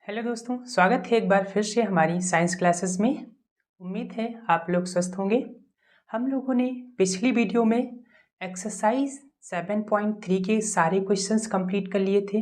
Hello दोस्तों, स्वागत है एक बार फिर से हमारी साइंस क्लासेस में। उम्मीद है आप लोग स्वस्थ होंगे। हम लोगों ने पिछली वीडियो में एक्सरसाइज 7.3 के सारे क्वेश्चंस कंप्लीट कर लिए थे।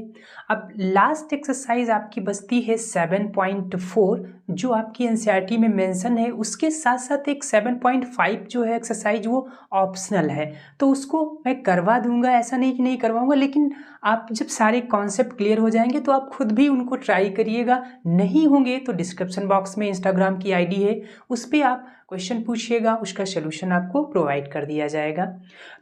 अब लास्ट एक्सरसाइज आपकी बचती है 7.4 जो आपकी एनसीईआरटी में मेंशन है। उसके साथ साथ एक 7.5 जो है एक्सरसाइज वो ऑप्शनल है, तो उसको मैं करवा दूंगा। ऐसा नहीं कि नहीं करवाऊंगा, लेकिन आप जब सारे कॉन्सेप्ट क्लियर हो जाएंगे तो आप खुद भी उनको ट्राई करिएगा। नहीं होंगे तो डिस्क्रिप्शन बॉक्स में इंस्टाग्राम की आईडी है, उस पर आप क्वेश्चन पूछिएगा, उसका सोल्यूशन आपको प्रोवाइड कर दिया जाएगा।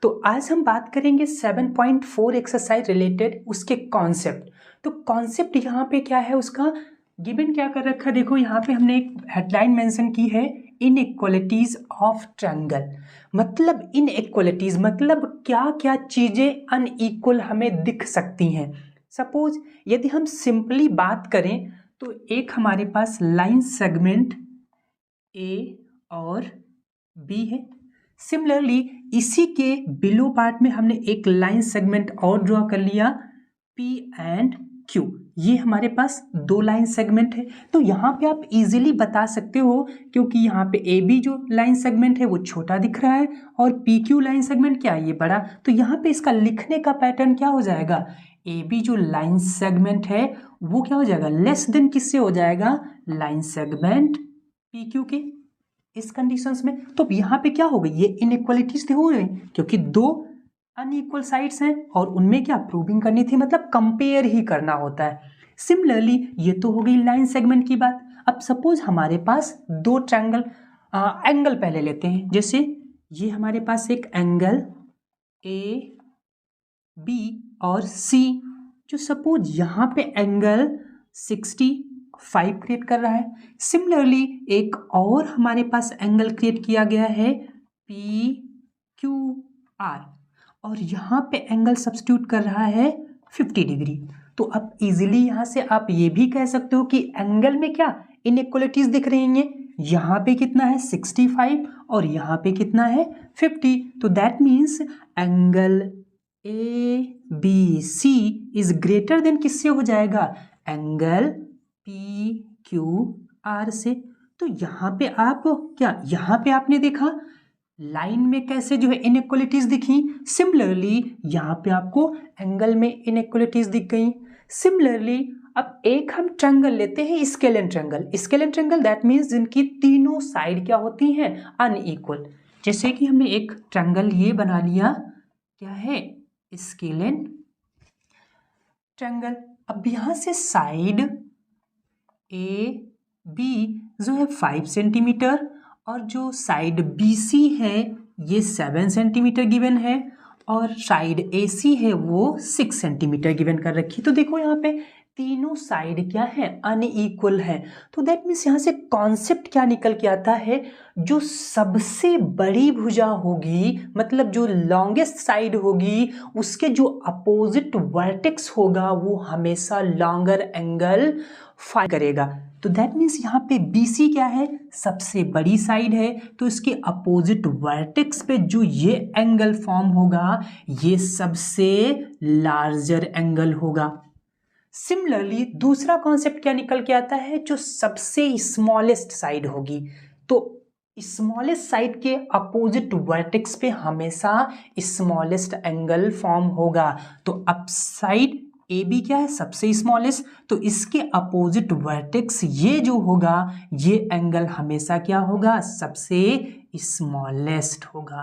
तो आज हम बात करेंगे 7.4 एक्सरसाइज रिलेटेड उसके कॉन्सेप्ट। तो कॉन्सेप्ट यहाँ पे क्या है, उसका गिवन क्या कर रखा है, देखो यहाँ पे हमने एक हेडलाइन मेंशन की है, इनइक्वालिटीज ऑफ ट्रायंगल। मतलब इनइक्वालिटीज मतलब क्या क्या चीजें अनइक्वल हमें दिख सकती हैं। सपोज यदि हम सिंपली बात करें तो एक हमारे पास लाइन सेगमेंट ए और बी है। सिमिलरली इसी के बिलो पार्ट में हमने एक लाइन सेगमेंट और ड्रॉ कर लिया पी एंड क्यू। ये हमारे पास दो लाइन सेगमेंट है। तो यहाँ पे आप इजीली बता सकते हो, क्योंकि यहाँ पे ए बी जो लाइन सेगमेंट है वो छोटा दिख रहा है और पी क्यू लाइन सेगमेंट क्या है, ये बड़ा। तो यहाँ पे इसका लिखने का पैटर्न क्या हो जाएगा, ए बी जो लाइन सेगमेंट है वो क्या हो जाएगा, लेस देन किससे हो जाएगा, लाइन सेगमेंट पी क्यू के। इस कंडीशंस में तो यहाँ पे क्या हो गई, ये इनइक्वालिटीज हो गई, क्योंकि दो अनइक्वल साइड्स हैं और उनमें क्या प्रूविंग करनी थी, मतलब कंपेयर ही करना होता है। सिमिलरली ये तो हो गई लाइन सेगमेंट की बात। अब सपोज हमारे पास दो ट्रायंगल एंगल पहले लेते हैं। जैसे ये हमारे पास एक एंगल ए बी और सी, जो सपोज यहाँ पे एंगल 65 क्रिएट कर रहा है। सिमिलरली एक और हमारे पास एंगल क्रिएट किया गया है पी क्यू आर, और यहाँ पे एंगल सब्स्टिट्यूट कर रहा है 50 डिग्री। तो अब इजीली यहाँ से आप ये भी कह सकते हो कि एंगल में क्या इनइक्वालिटीज दिख रही हैं। यहाँ पे कितना है 65 और यहाँ पे कितना है 50। तो that means angle A B C is greater than किससे हो जाएगा, एंगल पी क्यू आर से। तो यहाँ पे आप क्या, यहाँ पे आपने देखा लाइन में कैसे जो है इनइक्वालिटीज दिखी। सिमिलरली यहाँ पे आपको एंगल में इनइक्वालिटीज दिख गई। सिमिलरली अब एक हम ट्रायंगल लेते हैं, scalene triangle. Scalene triangle that means जिनकी तीनों साइड क्या होती हैं, अनइक्वल। जैसे कि हमने एक ट्रायंगल ये बना लिया, क्या है, स्केलेन ट्रायंगल। अब यहाँ से साइड ए बी जो है 5 सेंटीमीटर और जो साइड बी सी है ये 7 सेंटीमीटर गिवन है, और साइड ए सी है वो 6 सेंटीमीटर गिवन कर रखी। तो देखो यहाँ पे तीनों साइड क्या है, अनइक्वल है। तो दैट मीन्स यहाँ से कॉन्सेप्ट क्या निकल के आता है, जो सबसे बड़ी भुजा होगी, मतलब जो लॉन्गेस्ट साइड होगी, उसके जो अपोजिट वर्टेक्स होगा वो हमेशा लॉन्गर एंगल फाइंड करेगा। तो दैट मीन्स यहाँ पे BC क्या है, सबसे बड़ी साइड है, तो इसके अपोजिट वर्टेक्स पे जो ये एंगल फॉर्म होगा ये सबसे लार्जर एंगल होगा। सिमिलरली दूसरा कॉन्सेप्ट क्या निकल के आता है, जो सबसे स्मॉलेस्ट साइड होगी, तो स्मॉलेस्ट साइड के अपोजिट वर्टेक्स पे हमेशा स्मॉलेस्ट एंगल फॉर्म होगा। तो अप साइड ए बी क्या है, सबसे स्मॉलेस्ट, तो इसके अपोजिट वर्टेक्स ये जो होगा ये एंगल हमेशा क्या होगा, सबसे स्मॉलेस्ट होगा।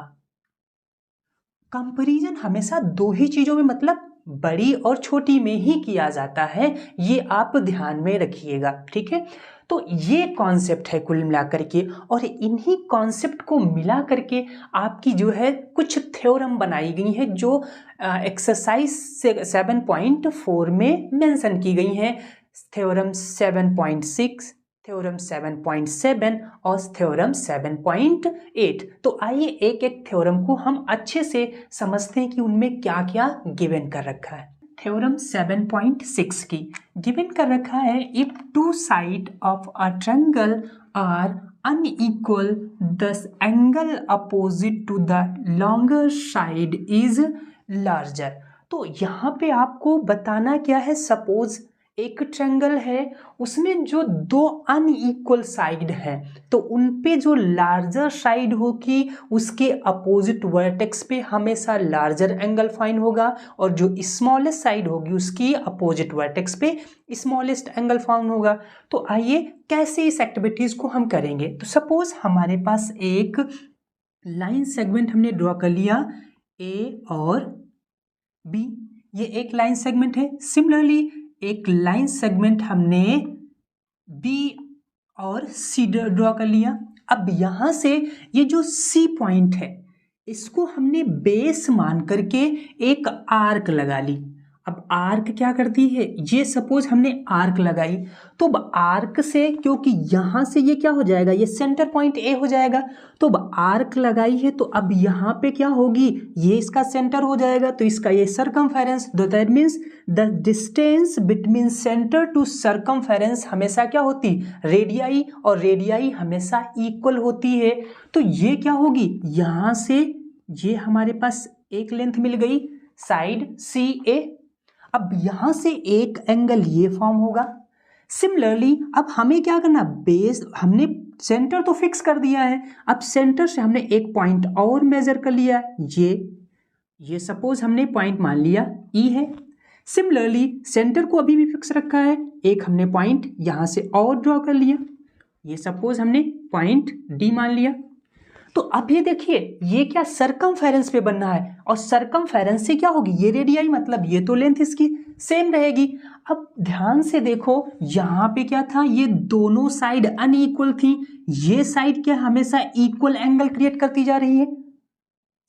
कंपैरिजन हमेशा दो ही चीजों में, मतलब बड़ी और छोटी में ही किया जाता है, ये आप ध्यान में रखिएगा, ठीक है। तो ये कॉन्सेप्ट है कुल मिलाकर के, और इन्हीं कॉन्सेप्ट को मिला करके आपकी जो है कुछ थ्योरम बनाई गई है, जो एक्सरसाइज 7.4 में मेंशन की गई हैं। थ्योरम 7.6, थ्योरम 7.7 और थ्योरम 7.8। तो आइए एक एक थ्योरम को हम अच्छे से समझते हैं कि उनमें क्या क्या गिवन कर रखा है। थ्योरम 7.6 की गिवन कर रखा है, if two side of a triangle are unequal thus angle opposite to the longer side is larger। तो यहाँ पे आपको बताना क्या है, सपोज एक ट्रायंगल है उसमें जो दो अनइक्वल साइड है तो उन पे जो लार्जर साइड होगी उसके अपोजिट वर्टेक्स पे हमेशा लार्जर एंगल फाइंड होगा और जो स्मॉलेस्ट साइड होगी उसकी अपोजिट वर्टेक्स पे स्मॉलेस्ट एंगल फाउंड होगा। तो आइए कैसे इस एक्टिविटीज को हम करेंगे। तो सपोज हमारे पास एक लाइन सेगमेंट हमने ड्रॉ कर लिया ए और बी, ये एक लाइन सेगमेंट है। सिमिलरली एक लाइन सेगमेंट हमने बी और सी ड्रॉ कर लिया। अब यहां से ये जो सी पॉइंट है इसको हमने बेस मान करके एक आर्क लगा ली। अब आर्क क्या करती है, ये सपोज हमने आर्क लगाई तो अब आर्क से, क्योंकि यहां से ये क्या हो जाएगा, ये सेंटर पॉइंट ए हो जाएगा, तो अब आर्क लगाई है तो अब यहाँ पे क्या होगी, ये इसका सेंटर हो जाएगा तो इसका ये circumference. That means the distance between centre to circumference हमेशा क्या होती, रेडियाई, और रेडियाई हमेशा इक्वल होती है। तो ये क्या होगी, यहाँ से ये हमारे पास एक लेंथ मिल गई साइड सी ए। अब यहां से एक एंगल ये फॉर्म होगा। सिमिलरली अब हमें क्या करना, बेस हमने सेंटर तो फिक्स कर दिया है, अब सेंटर से हमने एक पॉइंट और मेजर कर लिया, ये सपोज हमने पॉइंट मान लिया ई है। सिमिलरली सेंटर को अभी भी फिक्स रखा है, एक हमने पॉइंट यहां से और ड्रॉ कर लिया, ये सपोज हमने पॉइंट डी मान लिया। तो अब ये देखिए ये क्या सरकमफेरेंस पे बनना है और सरकमफेरेंस से क्या होगी, ये रेडियाई, मतलब ये तो लेंथ इसकी सेम रहेगी। अब ध्यान से देखो यहां पे क्या था, ये दोनों साइड अनइक्वल थी, ये साइड क्या हमेशा इक्वल एंगल क्रिएट करती जा रही है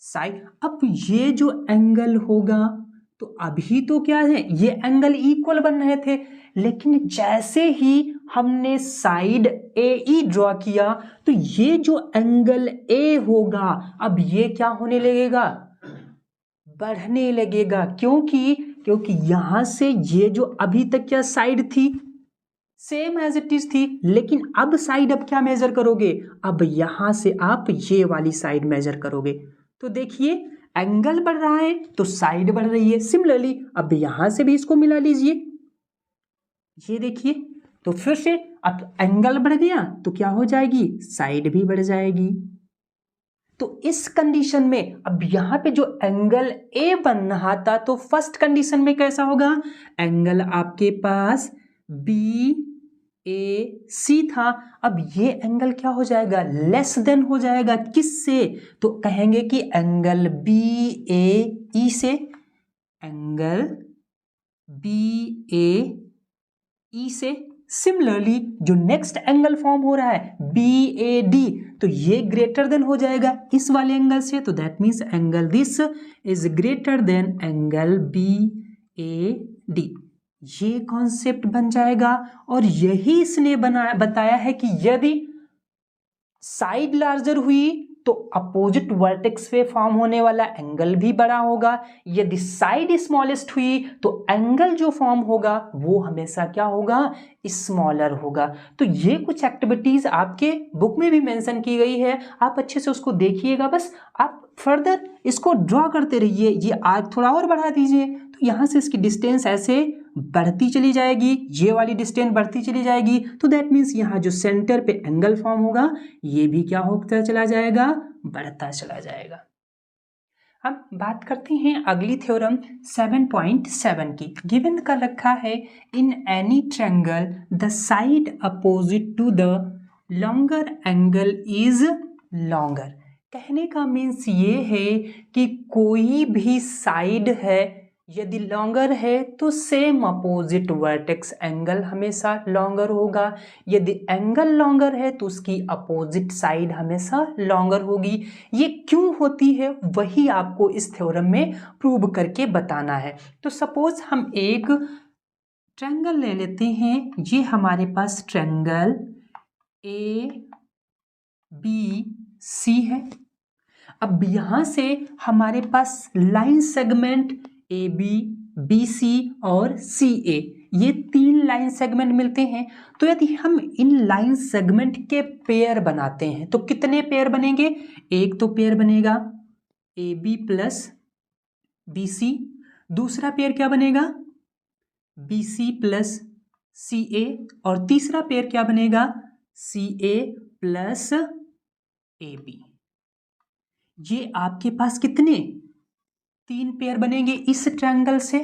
साइड। अब ये जो एंगल होगा तो अभी तो क्या है, ये एंगल इक्वल बन रहे थे, लेकिन जैसे ही हमने साइड ए ई ड्रॉ किया तो ये जो एंगल ए होगा अब ये क्या होने लगेगा, बढ़ने लगेगा। क्योंकि यहां से ये जो अभी तक क्या साइड थी सेम एज इट इज थी, लेकिन अब साइड अब क्या मेजर करोगे, अब यहां से आप ये वाली साइड मेजर करोगे। तो देखिए एंगल बढ़ रहा है तो साइड बढ़ रही है। सिमिलरली अब यहां से भी इसको मिला लीजिए, ये देखिए, तो फिर से अब एंगल बढ़ गया तो क्या हो जाएगी, साइड भी बढ़ जाएगी। तो इस कंडीशन में अब यहां पे जो एंगल ए बन रहा था तो फर्स्ट कंडीशन में कैसा होगा, एंगल आपके पास बी ए सी था, अब ये एंगल क्या हो जाएगा, लेस देन हो जाएगा, किससे, तो कहेंगे कि एंगल बी ए ई से, एंगल बी ए ई से। सिमिलरली जो नेक्स्ट एंगल फॉर्म हो रहा है बी ए डी, तो ये ग्रेटर देन हो जाएगा इस वाले एंगल से, तो that means angle this is greater than angle B A D. ये कॉन्सेप्ट बन जाएगा और यही इसने बताया है कि यदि साइड लार्जर हुई तो अपोजिट वर्टेक्स पे फॉर्म होने वाला एंगल भी बड़ा होगा, यदि साइड स्मॉलेस्ट हुई तो एंगल जो फॉर्म होगा वो हमेशा क्या होगा, स्मॉलर होगा। तो ये कुछ एक्टिविटीज आपके बुक में भी मेंशन की गई है, आप अच्छे से उसको देखिएगा। बस आप फर्दर इसको ड्रॉ करते रहिए, ये आर्क थोड़ा और बढ़ा दीजिए तो यहाँ से इसकी डिस्टेंस ऐसे बढ़ती चली जाएगी, ये वाली डिस्टेंस बढ़ती चली जाएगी, तो दैट मीन्स यहाँ जो सेंटर पे एंगल फॉर्म होगा ये भी क्या होता चला जाएगा, बढ़ता चला जाएगा। अब बात करते हैं अगली थ्योरम 7.7 की। गिवन कर रखा है in any triangle the side opposite to the longer angle is longer. कहने का मीन्स ये है कि कोई भी साइड है यदि लॉन्गर है तो सेम अपोजिट वर्टेक्स एंगल हमेशा लॉन्गर होगा, यदि एंगल लॉन्गर है तो उसकी अपोजिट साइड हमेशा लॉन्गर होगी। ये क्यों होती है वही आपको इस थ्योरम में प्रूव करके बताना है। तो सपोज हम एक ट्रायंगल ले लेते हैं, ये हमारे पास ट्रायंगल ए बी सी है। अब यहां से हमारे पास line segment A B, B C और सी ए, ये तीन लाइन सेगमेंट मिलते हैं। तो यदि हम इन लाइन सेगमेंट के पेयर बनाते हैं तो कितने पेयर बनेंगे, एक तो पेयर बनेगा A B plus B C, दूसरा पेयर क्या बनेगा बी सी प्लस सी ए, और तीसरा पेयर क्या बनेगा, सी ए प्लस ए बी। ये आपके पास कितने, 3 पेयर बनेंगे इस ट्रायंगल से।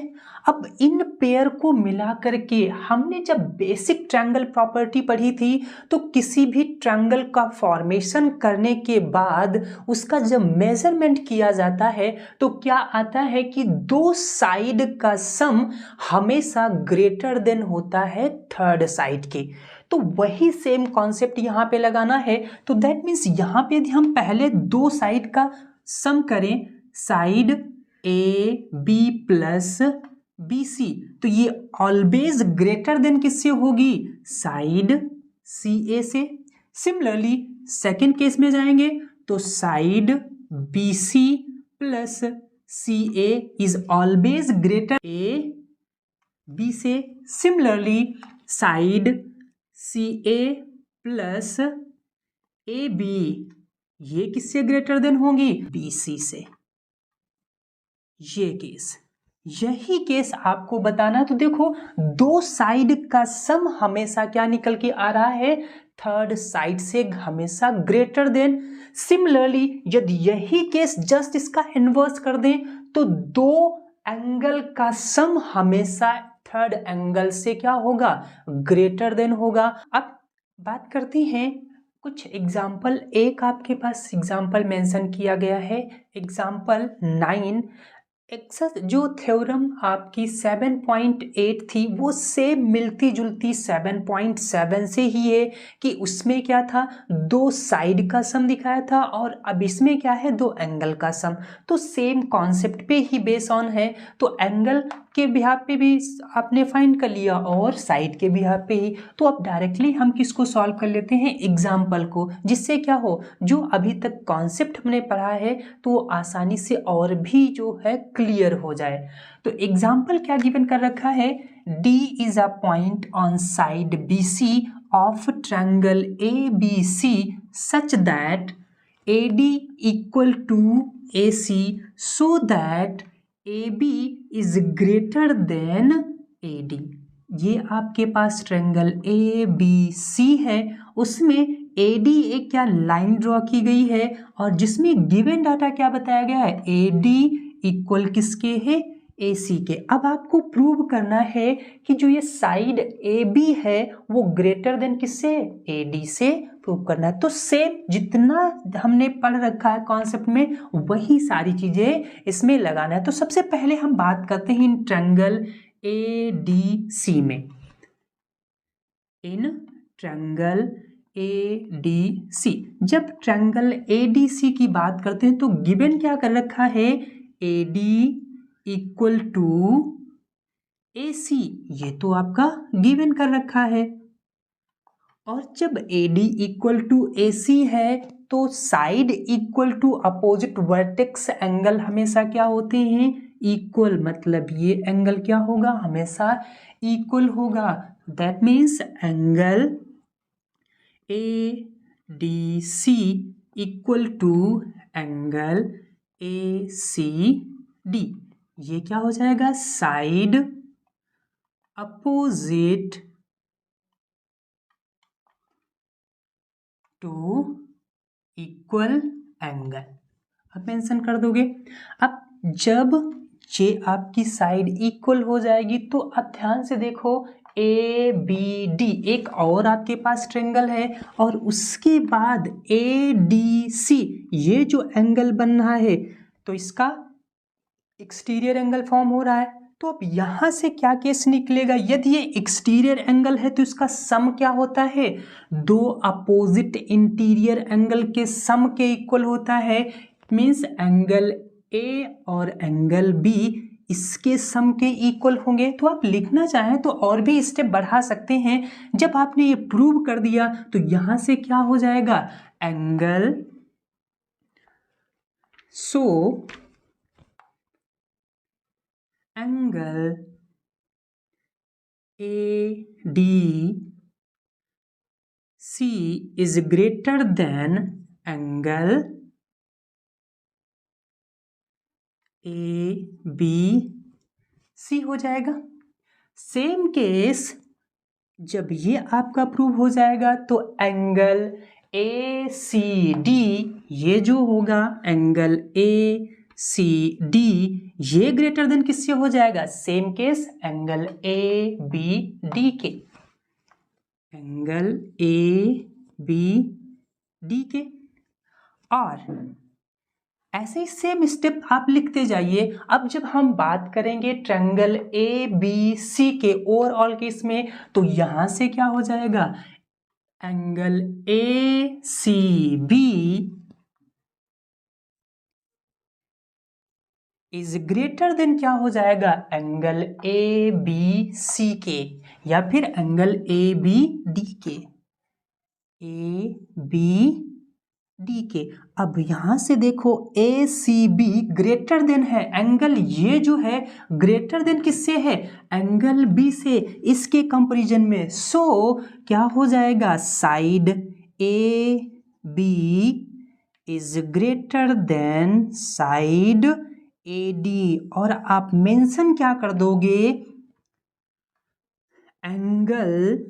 अब इन पेयर को मिला करके हमने जब बेसिक ट्रायंगल प्रॉपर्टी पढ़ी थी तो किसी भी ट्रायंगल का फॉर्मेशन करने के बाद उसका जब मेजरमेंट किया जाता है तो क्या आता है कि दो साइड का सम हमेशा ग्रेटर देन होता है थर्ड साइड के। तो वही सेम कॉन्सेप्ट यहाँ पे लगाना है। तो दैट मीन्स यहाँ पे यदि हम पहले दो साइड का सम करें, side A B plus B C, तो ये ऑलवेज ग्रेटर देन किससे होगी, साइड सी ए से। सिमिलरली सेकेंड केस में जाएंगे तो side B C plus C A is always greater A B से। Similarly side C A plus A B, ये किससे ग्रेटर देन होगी, बी सी से। ये केस, यही केस आपको बताना। तो देखो दो साइड का सम हमेशा क्या निकल के आ रहा है, थर्ड साइड से हमेशा ग्रेटर देन। सिमिलरली यदि यही केस जस्ट इसका इन्वर्स कर दें तो दो एंगल का सम हमेशा थर्ड एंगल से क्या होगा, ग्रेटर देन होगा। अब बात करते हैं कुछ एग्जाम्पल। एक आपके पास एग्जाम्पल मेंशन किया गया है, एग्जाम्पल 9। एक्सेस जो थ्योरम आपकी 7.8 थी वो सेम मिलती जुलती 7.7 से ही है कि उसमें क्या था, दो साइड का सम दिखाया था और अब इसमें क्या है, दो एंगल का सम। तो सेम कॉन्सेप्ट पे ही बेस ऑन है। तो एंगल के बिहाफ पे भी आपने फाइंड कर लिया और साइड के बिहाफ पे ही। तो अब डायरेक्टली हम किसको सॉल्व कर लेते हैं, एग्जाम्पल को, जिससे क्या हो, जो अभी तक कॉन्सेप्ट हमने पढ़ा है तो वो आसानी से और भी जो है क्लियर हो जाए। तो एग्जाम्पल क्या गिवन कर रखा है, D is a point on side BC of triangle ABC such that AD equal to AC so that AB is greater than AD। ये आपके पास ट्रायंगल ABC है, उसमें AD एक क्या लाइन ड्रॉ की गई है और जिसमें गिवन डाटा क्या बताया गया है, AD इक्वल किसके है, AC के। अब आपको प्रूव करना है कि जो ये साइड AB है वो ग्रेटर देन किससे, AD से प्रूव करना है। तो सेम जितना हमने पढ़ रखा है कॉन्सेप्ट में वही सारी चीजें इसमें लगाना है। तो सबसे पहले हम बात करते हैं इन ट्रायंगल ADC में, इन ट्रायंगल ADC। जब ट्रायंगल ADC की बात करते हैं तो गिवन क्या कर रखा है, AD इक्वल टू AC, ये तो आपका गिवन कर रखा है। और जब AD इक्वल टू AC है तो side equal to opposite vertex angle हमेशा क्या होते हैं, इक्वल। मतलब ये एंगल क्या होगा, हमेशा इक्वल होगा। That means angle ADC equal to angle ACD। ये क्या हो जाएगा, side opposite to equal angle, आप मेंशन कर दोगे। अब जब ये आपकी साइड इक्वल हो जाएगी तो अब ध्यान से देखो, ABD एक और आपके पास ट्रायंगल है और उसके बाद ADC, ये जो एंगल बन रहा है तो इसका एक्सटीरियर एंगल फॉर्म हो रहा है। तो अब यहां से क्या केस निकलेगा, यदि ये एक्सटीरियर एंगल है तो इसका सम क्या होता है, दो अपोजिट इंटीरियर एंगल के सम के इक्वल होता है। मींस एंगल A और एंगल B इसके सम के इक्वल होंगे। तो आप लिखना चाहें तो और भी स्टेप बढ़ा सकते हैं। जब आपने ये प्रूव कर दिया तो यहां से क्या हो जाएगा, angle angle ADC is greater than angle ABC हो जाएगा। सेम केस जब ये आपका प्रूव हो जाएगा तो एंगल ACD, ये जो होगा एंगल ACD, ये ग्रेटर देन किससे हो जाएगा? सेम केस एंगल ABD के, एंगल ABD के। और ऐसे ही सेम स्टेप आप लिखते जाइए। अब जब हम बात करेंगे ट्रायंगल ABC के ओवरऑल केस में, तो यहां से क्या हो जाएगा? Angle ACB is greater then क्या हो जाएगा? एंगल ABC के, या फिर एंगल ABD के, ABD के। अब यहां से देखो ACB ग्रेटर देन है, एंगल ये जो है ग्रेटर देन किससे है? एंगल B से, इसके कंपैरिजन में। सो क्या हो जाएगा? Side AB is greater than side AD। और आप मेंशन क्या कर दोगे? Angle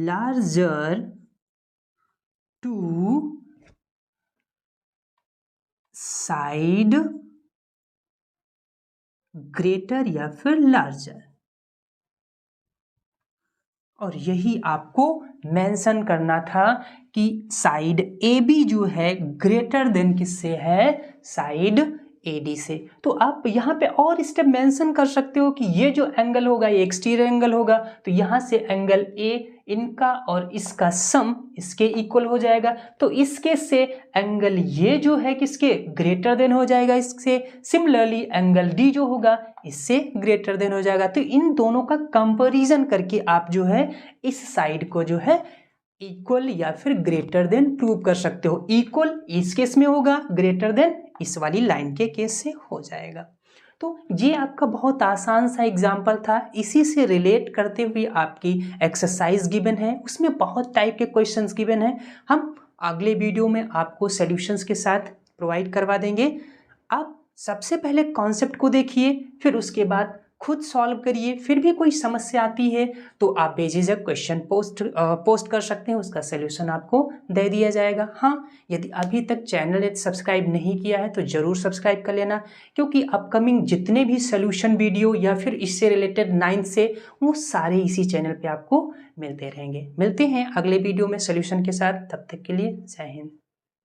larger to side greater या फिर लार्जर। और यही आपको मेंशन करना था कि साइड AB जो है ग्रेटर देन किससे है? साइड AD से। तो आप यहाँ पे और स्टेप मेंशन कर सकते हो कि ये जो एंगल होगा ये एक्सटीरियर एंगल होगा, तो यहाँ से एंगल A इनका और इसका सम इसके इक्वल हो जाएगा। तो इसके से एंगल ये जो है किसके? ग्रेटर देन हो जाएगा इससे। सिमिलरली एंगल D जो होगा इससे ग्रेटर देन हो जाएगा। तो इन दोनों का कंपैरिजन करके आप जो है इस साइड को जो है इक्वल या फिर ग्रेटर देन प्रूव कर सकते हो। इक्वल इस केस में होगा, ग्रेटर देन इस वाली लाइन के केस से हो जाएगा। तो ये आपका बहुत आसान सा एग्जाम्पल था। इसी से रिलेट करते हुए आपकी एक्सरसाइज गिवन है, उसमें बहुत टाइप के क्वेश्चंस गिवन है। हम अगले वीडियो में आपको सॉल्यूशंस के साथ प्रोवाइड करवा देंगे। आप सबसे पहले कॉन्सेप्ट को देखिए, फिर उसके बाद खुद सॉल्व करिए। फिर भी कोई समस्या आती है तो आप बेझिझक क्वेश्चन पोस्ट कर सकते हैं, उसका सलूशन आपको दे दिया जाएगा। हाँ, यदि अभी तक चैनल सब्सक्राइब नहीं किया है तो ज़रूर सब्सक्राइब कर लेना, क्योंकि अपकमिंग जितने भी सलूशन वीडियो या फिर इससे रिलेटेड 9th से, वो सारे इसी चैनल पर आपको मिलते रहेंगे। मिलते हैं अगले वीडियो में सल्यूशन के साथ, तब तक के लिए जय हिंद।